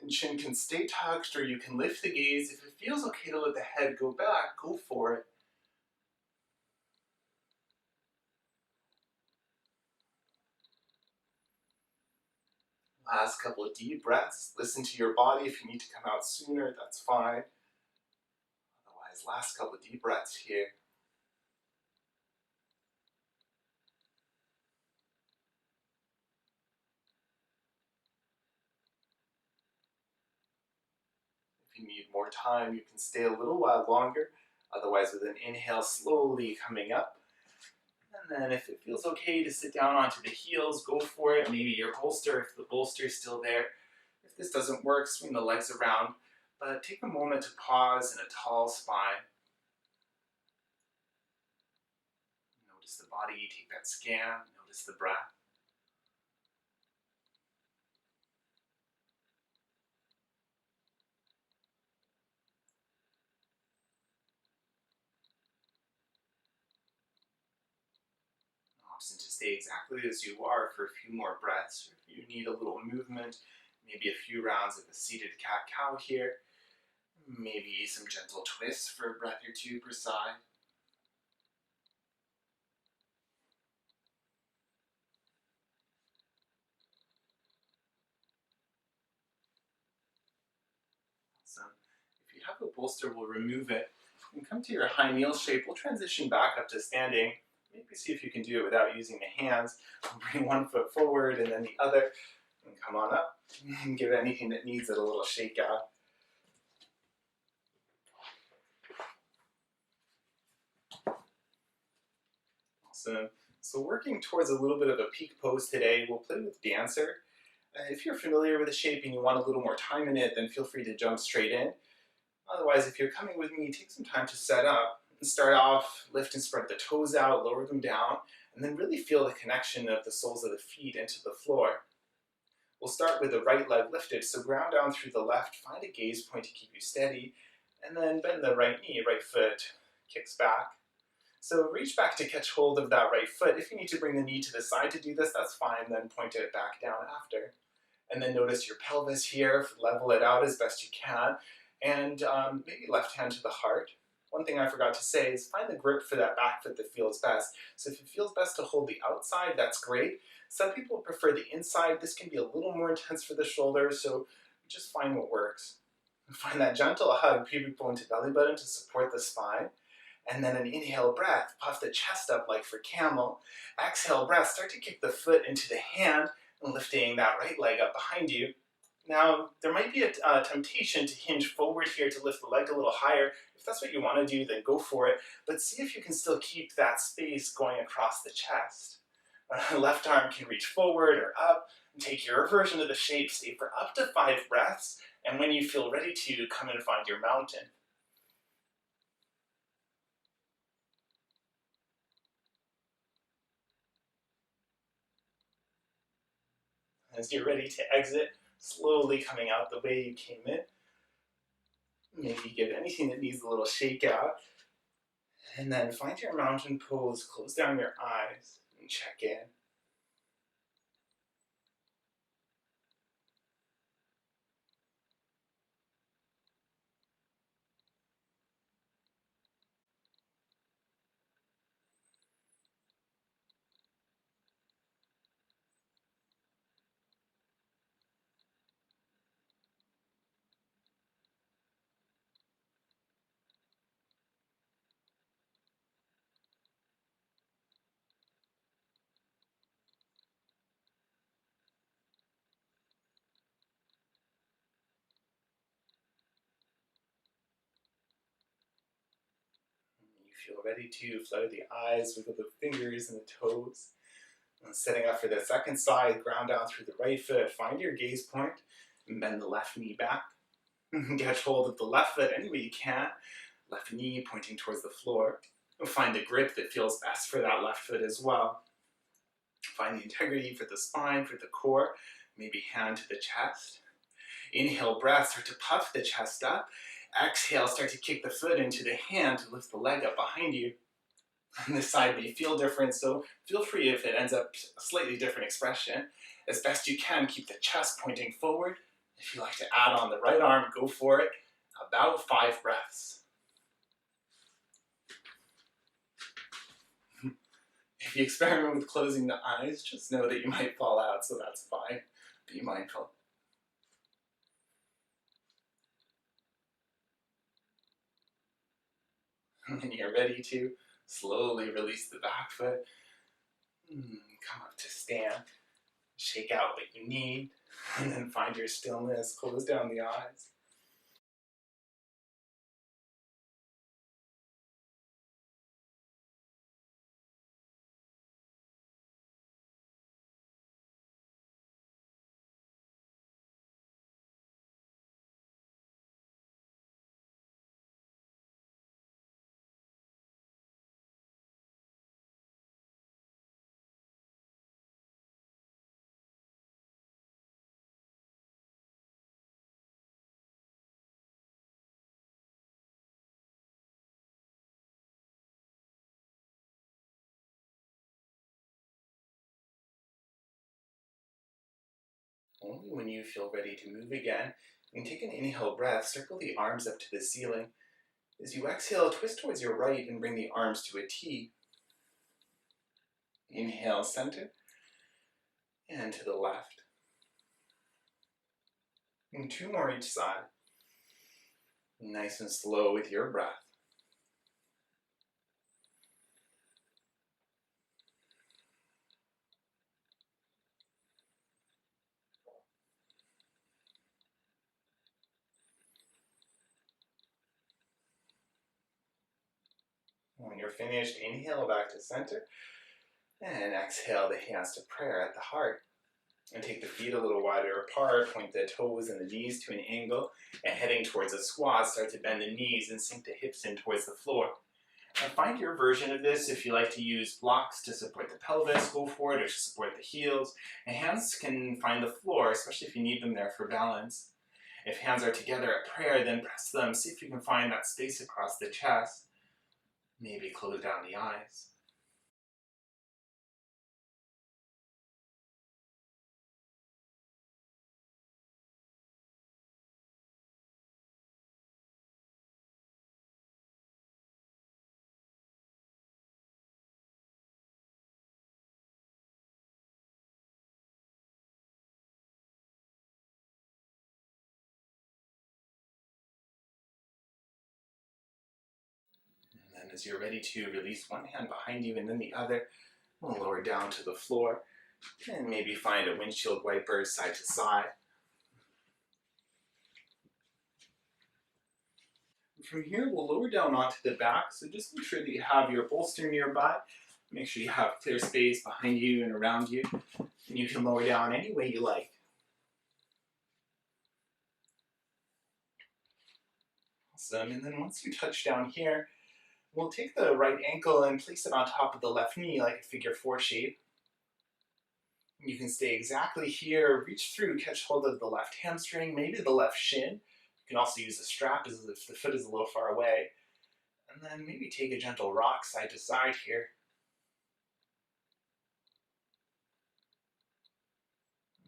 [SPEAKER 2] and chin can stay tucked, or you can lift the gaze. If it feels okay to let the head go back, go for it. Last couple of deep breaths. Listen to your body. If you need to come out sooner, that's fine. Otherwise, last couple of deep breaths here. If you need more time, you can stay a little while longer. Otherwise, with an inhale, slowly coming up. And then if it feels okay to sit down onto the heels, go for it. Maybe your bolster, if the bolster is still there. If this doesn't work, swing the legs around. But take a moment to pause in a tall spine. Notice the body, take that scan, notice the breath. Option to stay exactly as you are for a few more breaths. If you need a little movement, maybe a few rounds of a seated cat-cow here. Maybe some gentle twists for a breath or two per side. So if you have a bolster, we'll remove it. And come to your high kneel shape. We'll transition back up to standing. Maybe see if you can do it without using the hands. We'll bring one foot forward and then the other. And come on up. And give anything that needs it a little shake out. Awesome. So working towards a little bit of a peak pose today, we'll play with Dancer. If you're familiar with the shape and you want a little more time in it, then feel free to jump straight in. Otherwise, if you're coming with me, take some time to set up. And start off, lift and spread the toes out, lower them down, and then really feel the connection of the soles of the feet into the floor. We'll start with the right leg lifted, so ground down through the left, find a gaze point to keep you steady, and then bend the right knee, right foot kicks back. So reach back to catch hold of that right foot. If you need to bring the knee to the side to do this, that's fine, then point it back down after. And then notice your pelvis here, level it out as best you can, and maybe left hand to the heart. One thing I forgot to say is find the grip for that back foot that feels best. So if it feels best to hold the outside, that's great. Some people prefer the inside. This can be a little more intense for the shoulders, so just find what works. Find that gentle hug, pubic bone to belly button to support the spine. And then an inhale breath, puff the chest up like for camel. Exhale breath, start to kick the foot into the hand and lifting that right leg up behind you. Now, there might be a temptation to hinge forward here to lift the leg a little higher. If that's what you want to do, then go for it. But see if you can still keep that space going across the chest. Left arm can reach forward or up. And take your version of the shape. Stay for up to 5 breaths. And when you feel ready to, come and find your mountain. As you're ready to exit, slowly coming out the way you came in. Maybe give anything that needs a little shake out. And then find your mountain pose, close down your eyes, and check in. You feel ready to flutter the eyes, wiggle the fingers and the toes. And setting up for the second side, ground down through the right foot, find your gaze point, and bend the left knee back. Get hold of the left foot any way you can, left knee pointing towards the floor. Find the grip that feels best for that left foot as well. Find the integrity for the spine, for the core, maybe hand to the chest. Inhale breath, start to puff the chest up. Exhale, start to kick the foot into the hand to lift the leg up behind you. On this side may feel different, so feel free if it ends up a slightly different expression. As best you can, keep the chest pointing forward. If you like to add on the right arm, go for it. About 5 breaths. If you experiment with closing the eyes, just know that you might fall out, so that's fine. Be mindful. And when you're ready to, slowly release the back foot. Come up to stand. Shake out what you need. And then find your stillness. Close down the eyes. Only when you feel ready to move again, and take an inhale breath, circle the arms up to the ceiling. As you exhale, twist towards your right and bring the arms to a T. Inhale, center, and to the left. And 2 more each side. Nice and slow with your breath. When you're finished, inhale back to center, and exhale the hands to prayer at the heart. And take the feet a little wider apart, point the toes and the knees to an angle, and heading towards a squat, start to bend the knees and sink the hips in towards the floor. And find your version of this. If you like to use blocks to support the pelvis, go for it, or to support the heels. And hands can find the floor, especially if you need them there for balance. If hands are together at prayer, then press them. See if you can find that space across the chest. Maybe close down the eyes. And As you're ready to release one hand behind you and then the other, we'll lower down to the floor and maybe find a windshield wiper side to side. From here, we'll lower down onto the back, so just make sure that you have your bolster nearby. Make sure you have clear space behind you and around you, and you can lower down any way you like. Awesome, and then once you touch down here, we'll take the right ankle and place it on top of the left knee like a figure four shape. You can stay exactly here, reach through, catch hold of the left hamstring, maybe the left shin. You can also use a strap as if the foot is a little far away. And then maybe take a gentle rock side to side here.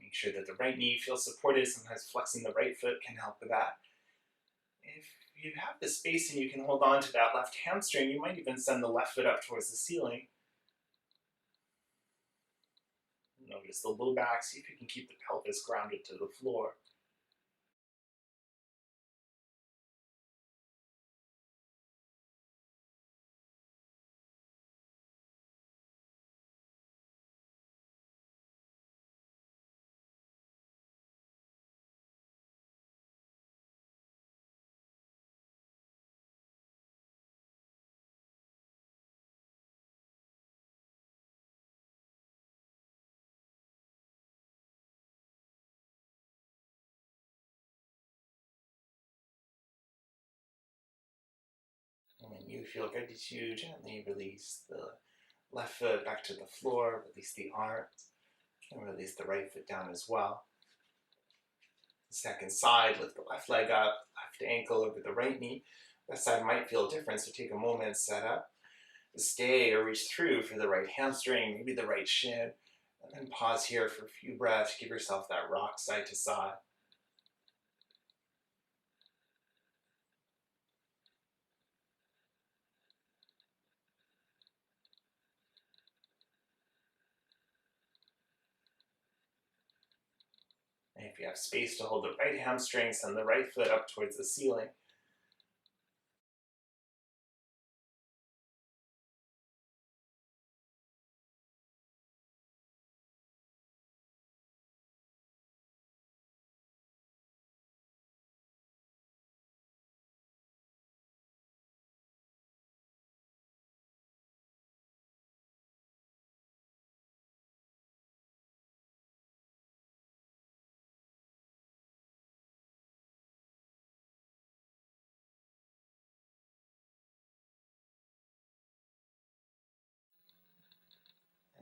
[SPEAKER 2] Make sure that the right knee feels supported. Sometimes flexing the right foot can help with that. If you have the space and you can hold on to that left hamstring, you might even send the left foot up towards the ceiling. Notice the low back, see if you can keep the pelvis grounded to the floor. And when you feel ready to gently release the left foot back to the floor, release the arms, and release the right foot down as well. The second side, lift the left leg up, left ankle over the right knee. That side might feel different, so take a moment, set up, stay or reach through for the right hamstring, maybe the right shin, and then pause here for a few breaths. Give yourself that rock side to side. And if you have space to hold the right hamstring, send the right foot up towards the ceiling.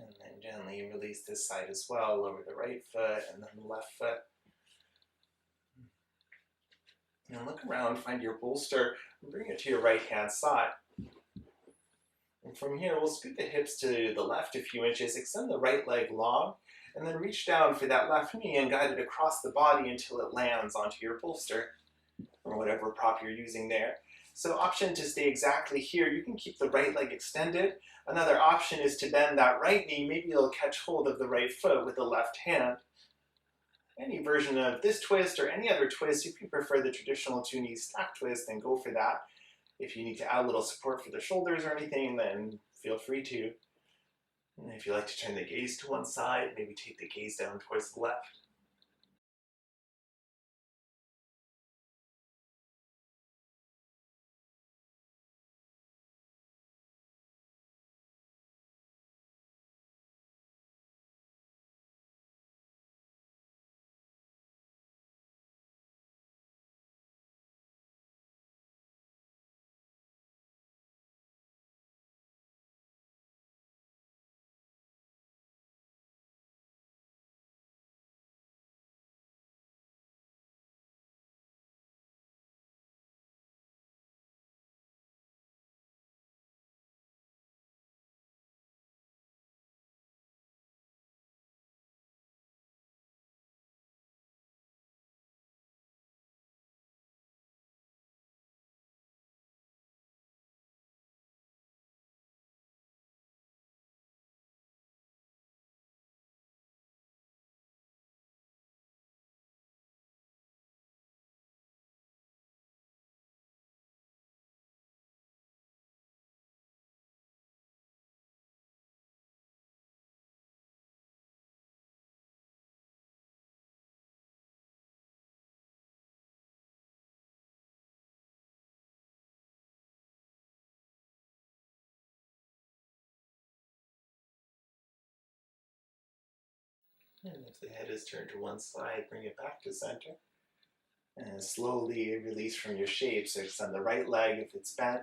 [SPEAKER 2] And then gently release this side as well. Lower the right foot and then the left foot. And look around, find your bolster, and bring it to your right hand side. And from here, we'll scoot the hips to the left a few inches, extend the right leg long, and then reach down for that left knee and guide it across the body until it lands onto your bolster, or whatever prop you're using there. So option to stay exactly here, you can keep the right leg extended. Another option is to bend that right knee, maybe you'll catch hold of the right foot with the left hand. Any version of this twist or any other twist, if you prefer the traditional two knee stack twist, then go for that. If you need to add a little support for the shoulders or anything, then feel free to. And if you like to turn the gaze to one side, maybe take the gaze down towards the left. And if the head is turned to one side, bring it back to center. And slowly release from your shape. So extend the right leg if it's bent.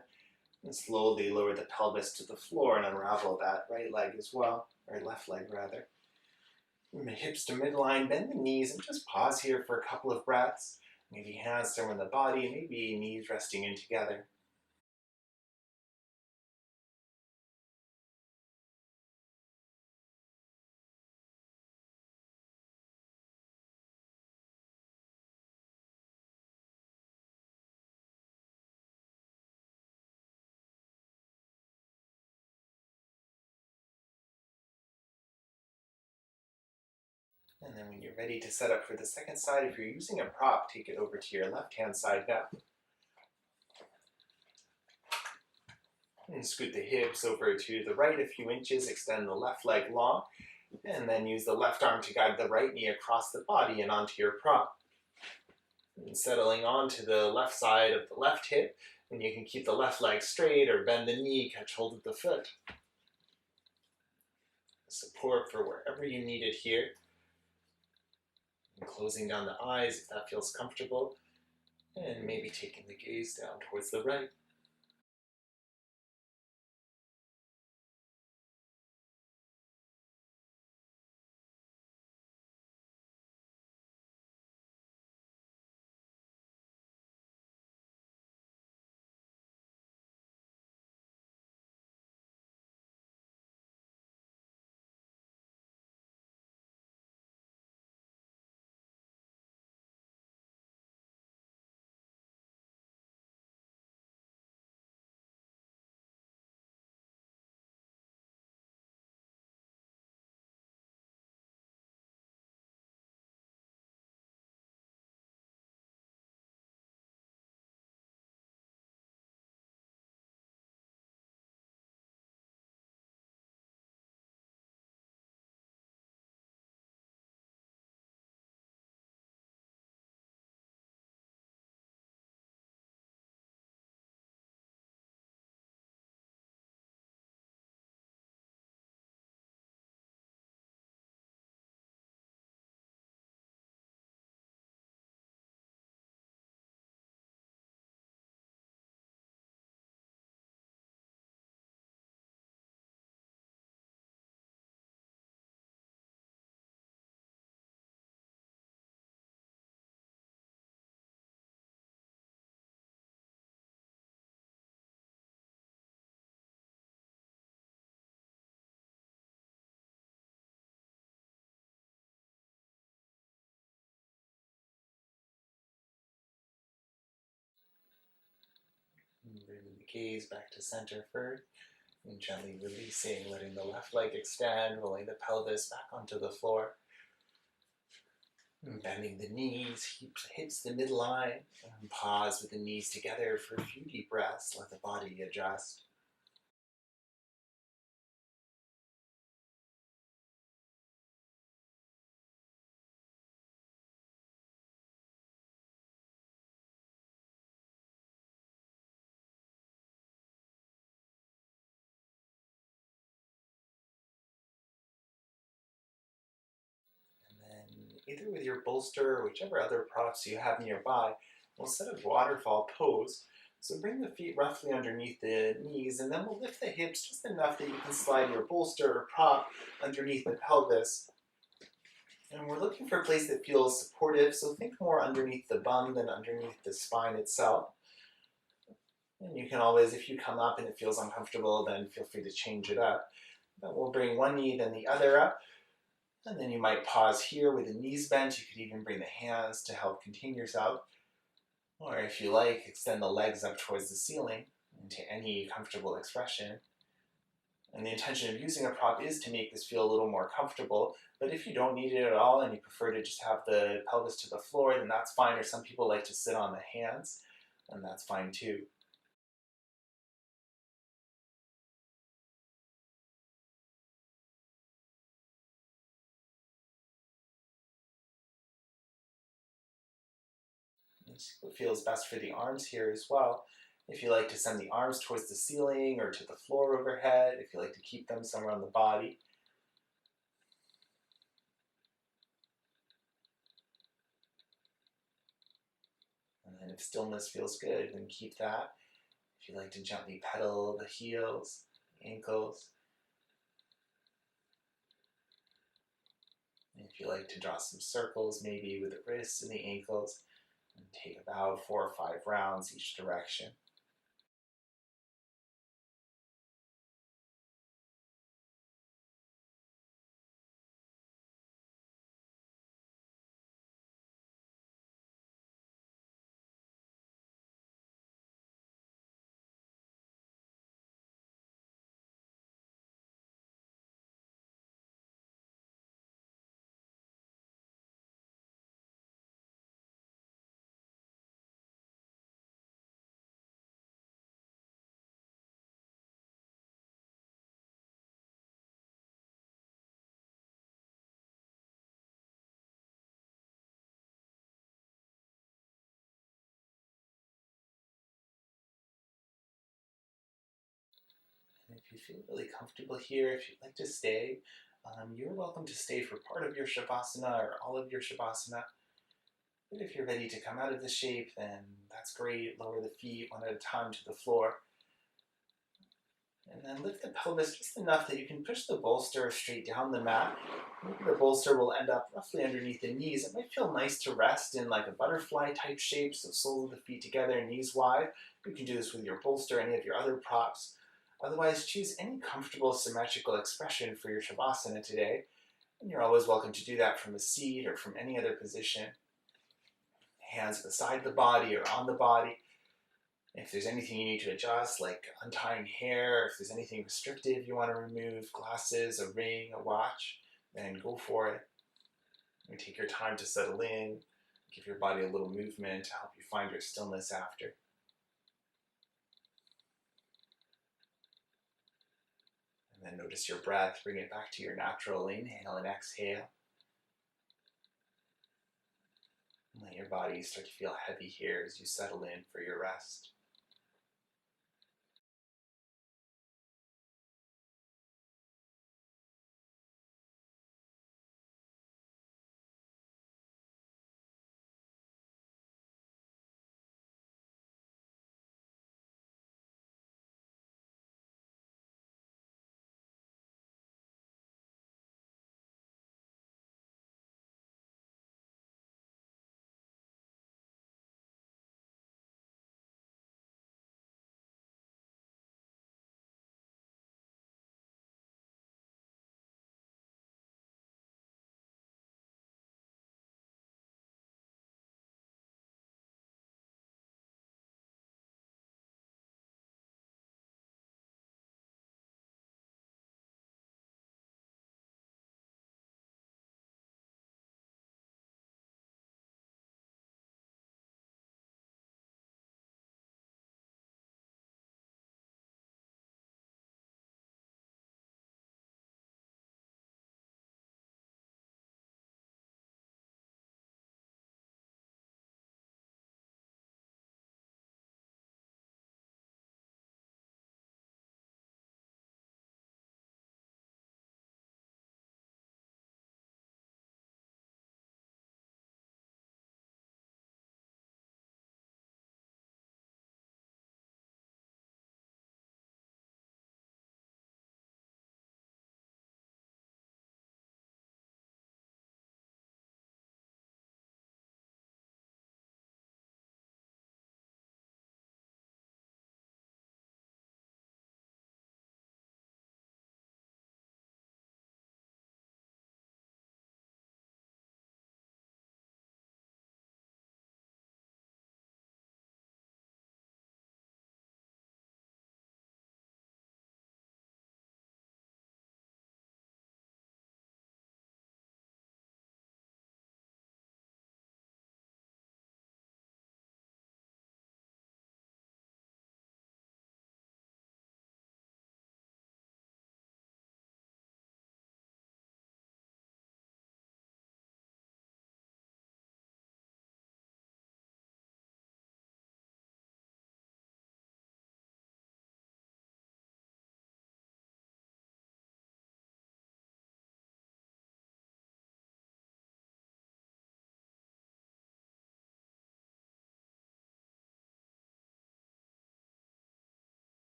[SPEAKER 2] And slowly lower the pelvis to the floor and unravel that right leg as well. Or left leg rather. From the hips to midline, bend the knees and just pause here for a couple of breaths. Maybe hands somewhere in the body, maybe knees resting in together. And then when you're ready to set up for the second side, if you're using a prop, take it over to your left-hand side now. And scoot the hips over to the right a few inches, extend the left leg long, and then use the left arm to guide the right knee across the body and onto your prop. And settling onto the left side of the left hip, and you can keep the left leg straight or bend the knee, catch hold of the foot. Support for wherever you need it here. And closing down the eyes if that feels comfortable, and maybe taking the gaze down towards the right. Bringing the gaze back to center first, and gently releasing, letting the left leg extend, rolling the pelvis back onto the floor. And bending the knees, hips the midline, and pause with the knees together for a few deep breaths. Let the body adjust. And then, either with your bolster or whichever other props you have nearby, we'll set a waterfall pose. So bring the feet roughly underneath the knees, and then we'll lift the hips just enough that you can slide your bolster or prop underneath the pelvis. And we're looking for a place that feels supportive, so think more underneath the bum than underneath the spine itself. And you can always, if you come up and it feels uncomfortable, then feel free to change it up. But we'll bring one knee, then the other up. And then you might pause here with the knees bent. You could even bring the hands to help contain yourself. Or if you like, extend the legs up towards the ceiling into any comfortable expression. And the intention of using a prop is to make this feel a little more comfortable. But if you don't need it at all and you prefer to just have the pelvis to the floor, then that's fine. Or some people like to sit on the hands, and that's fine too. And see what feels best for the arms here as well. If you like to send the arms towards the ceiling or to the floor overhead, if you like to keep them somewhere on the body. if stillness feels good, then keep that. If you like to gently pedal the heels, the ankles, and if you like to draw some circles maybe with the wrists and the ankles, and take about 4 or 5 rounds each direction. And if you feel really comfortable here, if you'd like to stay, you're welcome to stay for part of your Shavasana or all of your Shavasana. But if you're ready to come out of the shape, then that's great. Lower the feet one at a time to the floor. And then lift the pelvis just enough that you can push the bolster straight down the mat. Maybe the bolster will end up roughly underneath the knees. It might feel nice to rest in like a butterfly type shape, so soles of the feet together, knees wide. You can do this with your bolster, any of your other props. Otherwise, choose any comfortable symmetrical expression for your Shavasana today. And you're always welcome to do that from a seat or from any other position. Hands beside the body or on the body. If there's anything you need to adjust, like untying hair, if there's anything restrictive you want to remove, glasses, a ring, a watch, then go for it. And take your time to settle in, give your body a little movement to help you find your stillness after. And then notice your breath, bring it back to your natural inhale and exhale. And let your body start to feel heavy here as you settle in for your rest.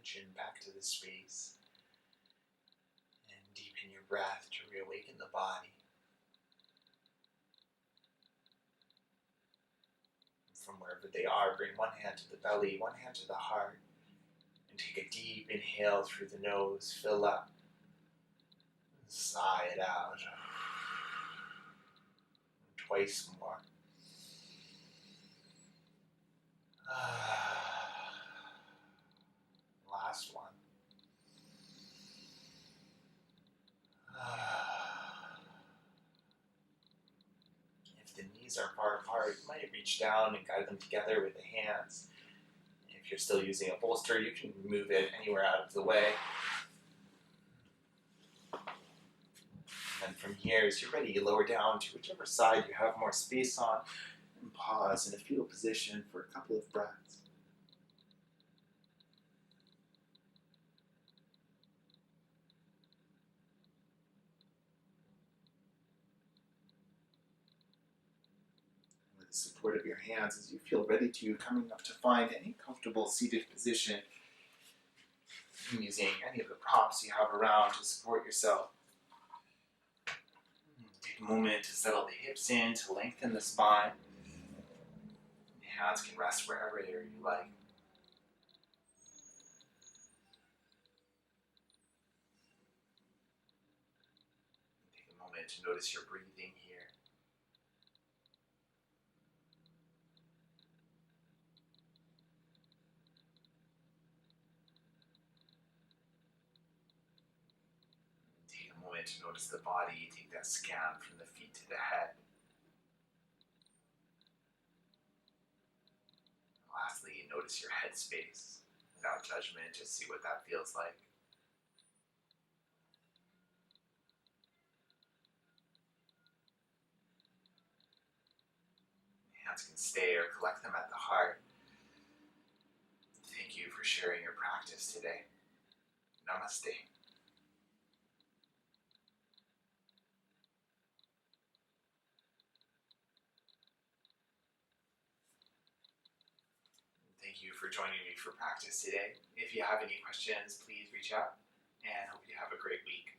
[SPEAKER 2] attention back to the space and deepen your breath to reawaken the body. From wherever they are, bring one hand to the belly, one hand to the heart, and take a deep inhale through the nose, fill up, and sigh it out. And twice more. Last one. If the knees are far apart, you might reach down and guide them together with the hands. If you're still using a bolster, you can move it anywhere out of the way. And from here, as you're ready, you lower down to whichever side you have more space on, and pause in a fetal position for a couple of breaths. With the support of your hands, as you feel ready to, coming up to find any comfortable seated position, using any of the props you have around to support yourself. Take a moment to settle the hips in, to lengthen the spine. The hands can rest wherever you like. Take a moment to notice your breathing here. Take a moment to notice the body. Take that scan from the feet to the head. And lastly, notice your head space. Without judgment, just see what that feels like. Hands can stay or collect them at the heart. Thank you for sharing your practice today. Namaste. Thank you for joining me for practice today. If you have any questions, please reach out, and hope you have a great week.